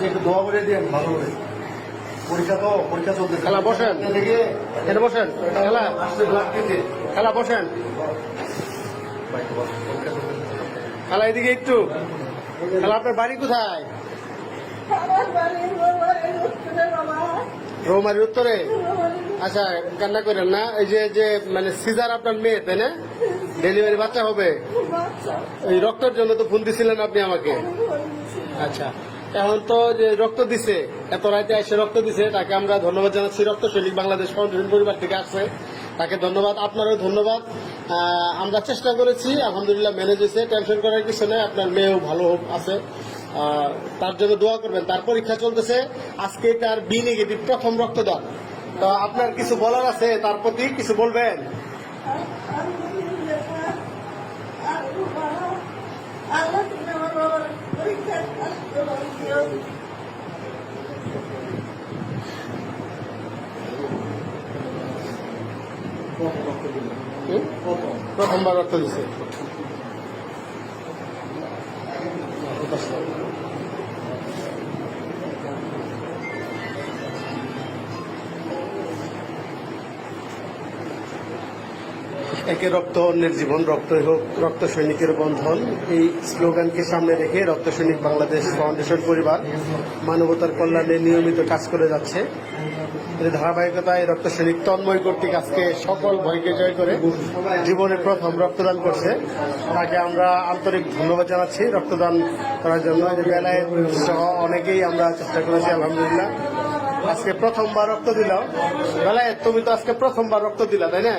একটু দোয়া করে দিন ভালো করে। পরীক্ষা চলছে। খেলা বসেন, এখানে বসেন, খেলা খেলা বসেন, খেলা এদিকে একটু। খেলা আপনার বাড়ি কোথায়? রৌমারির উত্তরে। আচ্ছা, কান্না করেন না। এই যে মানে সিজার আপনার মেয়ে, তাই না? ডেলিভারি বাচ্চা হবে। এই রক্তের জন্য তো ফোন দিছিলেন আপনি আমাকে। আচ্ছা, এখন তো যে রক্ত দিছে, এত রাতে এসে রক্ত দিছে, তাকে আমরা ধন্যবাদ জানাচ্ছি। রক্ত সৈনিক বাংলাদেশ ফাউন্ডেশন পরিবার থেকে আসছে, তাকে ধন্যবাদ। আপনারও ধন্যবাদ। আমরা চেষ্টা করেছি, আলহামদুলিল্লাহ ম্যানেজ হয়েছে। টেনশন করার কিছু নেই, আপনার মেয়েও ভালো আছে, তার জন্য দোয়া করবেন। তার পরীক্ষা চলতেছে, আজকে তার বি নেগেটিভ প্রথম রক্তদান। তো আপনার কিছু বলার আছে, তার প্রতি কিছু বলবেন? প্রথমবার রক্ত দিচ্ছে। একে রক্ত অন্যের জীবন, রক্তই হোক রক্ত সৈনিকের বন্ধন, এই স্লোগানকে সামনে রেখে রক্ত সৈনিক বাংলাদেশ ফাউন্ডেশন পরিবার মানবতার কল্যাণে নিয়মিত কাজ করে যাচ্ছে। ধারাবাহিকতায় রক্ত সৈনিক তন্ময় কর্তৃক আজকে সকল ভয়কে জয় করে জীবনে প্রথম রক্তদান করছে। তাকে আমরা আন্তরিক ধন্যবাদ জানাচ্ছি রক্তদান করার জন্য। বেলায় সহ অনেকেই আমরা চেষ্টা করেছি, আলহামদুলিল্লাহ। আজকে প্রথমবার রক্ত দিলাম। বেলায় তুমি তো আজকে প্রথমবার রক্ত দিলা, তাই না?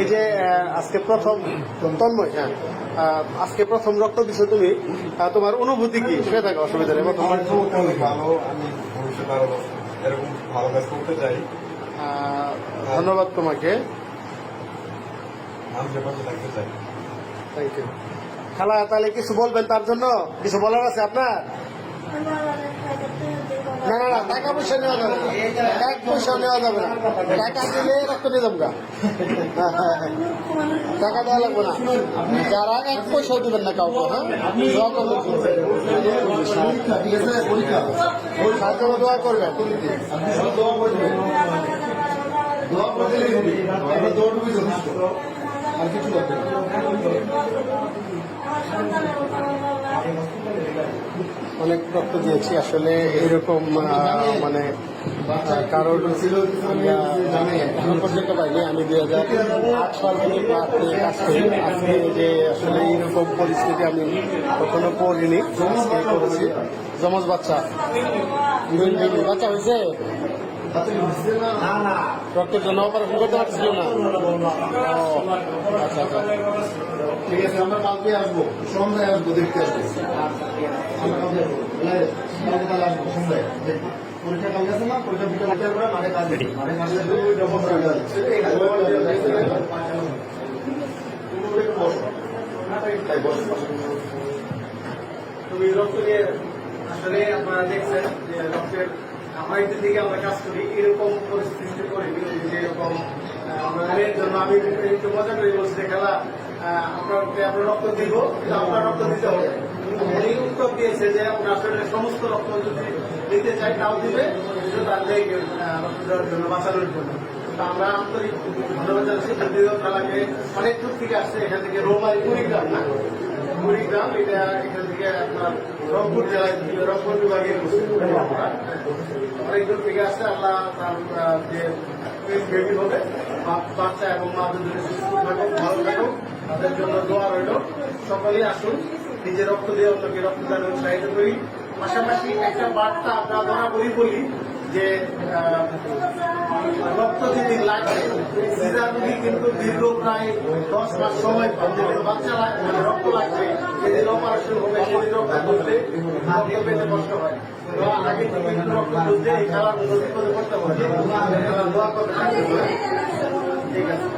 এই যে আজকে প্রথম তন্ময়, হ্যাঁ, আজকে প্রথম রক্ত দিছো তুমি, তোমার অনুভূতি কি? শুয়ে থাকো, অসুবিধা নেই। প্রথমবার ভালো, আমি ভবিষ্যতে আরো এরকম ভালো কাজ করতে চাই। ধন্যবাদ তোমাকে, আমি ব্যাপারে থাকতে চাই। Thank you. খালা, তাহলে কিছু বলবেন? তার জন্য কিছু বলার আছে আপনার? না না না, টাকা পয়সা নেওয়া যাবে না, এক পয়সা নেওয়া যাবে না। টাকা দিলে রক্ত নিয়ে যাবো, টাকা দেওয়া লাগবে না। যারা এক পয়সাও দেবেন না কাউকে, হ্যাঁ, দোয়া করবেন, তার জন্য দোয়া করবেন। আর কিছু লাগবে না। অনেক রক্ত দিয়েছি আসলে, এরকম মানে কারোর পর্যন্ত পাইনি। আমি 2008 সাল থেকে কাজ করি। আজকে যে আসলে এইরকম পরিস্থিতি আমি কখনো পড়িনি, করেছি। যমজ বাচ্চা, বাচ্চা হয়েছে, রক্তের জন্য অপারেশন করতে পারছিল না। আচ্ছা আচ্ছা, ঠিক আছে, আমরা কালকে আসবো, সন্ধ্যায় আসবো, দেখতে আসবো। আসবো সন্ধ্যায়, পরীক্ষা কালকে আছে না, পরীক্ষা বিকেল করে মাঠে কাজ করি। মাঠে কাজে তুমি রক্ত নিয়ে আসলে আপনারা দেখছেন যে রক্তের আমাদের দিকে আমরা কাজ করি, এরকম পরিস্থিতি করি যে এরকম আমাদের জন্য। আমি একটু মজা করে বলছি যে খেলা, আপনার রক্ত দিব, আপনার রক্ত দিতে হবে। দিয়েছে যে আপনার শরীরের সমস্ত রক্ত যদি দিতে চাই তাও দিবে, শুধু তাদের রক্ত দেওয়ার জন্য, বাঁচানোর জন্য। তো আমরা আন্তরিক ধন্যবাদ জানাচ্ছি যদিও খেলাকে অনেক দূর থেকে আসছে, এখান থেকে রোমারি কুড়িগ্রাম না, কুড়িগ্রাম এটা এখান থেকে আপনার রংপুর জেলায়, রংপুর বিভাগে অনেক দূর থেকে আসছে। আল্লাহ তার যে বেবি হবে, বাচ্চা এবং মা দুজনে সুস্থ থাকুক, ভালো থাকুক, তাদের জন্য দোয়া রইল। সকলেই আসুন, নিজের রক্ত দিয়ে অন্যকে রক্তদানে উৎসাহিত করি। পাশাপাশি একটা বার্তা আমরা বরাবরই বলি যে রক্ত যেদিন লাগবে, সিজার রোগী কিন্তু দীর্ঘ প্রায় 10 মাস সময় পাবে। যেদিন বাচ্চা মানে রক্ত লাগবে, যেদিন অপারেশন হবে, সেদিন রক্ত বুঝলে রক্ত পেতে কষ্ট হয়। তো আগে থেকে কিন্তু রক্ত বুঝলে এই খেলার মধ্যে বিপদে পড়তে হবে। খেলার দোয়া করতে থাকতে হবে। ঠিক আছে,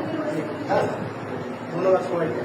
ধন্যবাদ সবাইকে।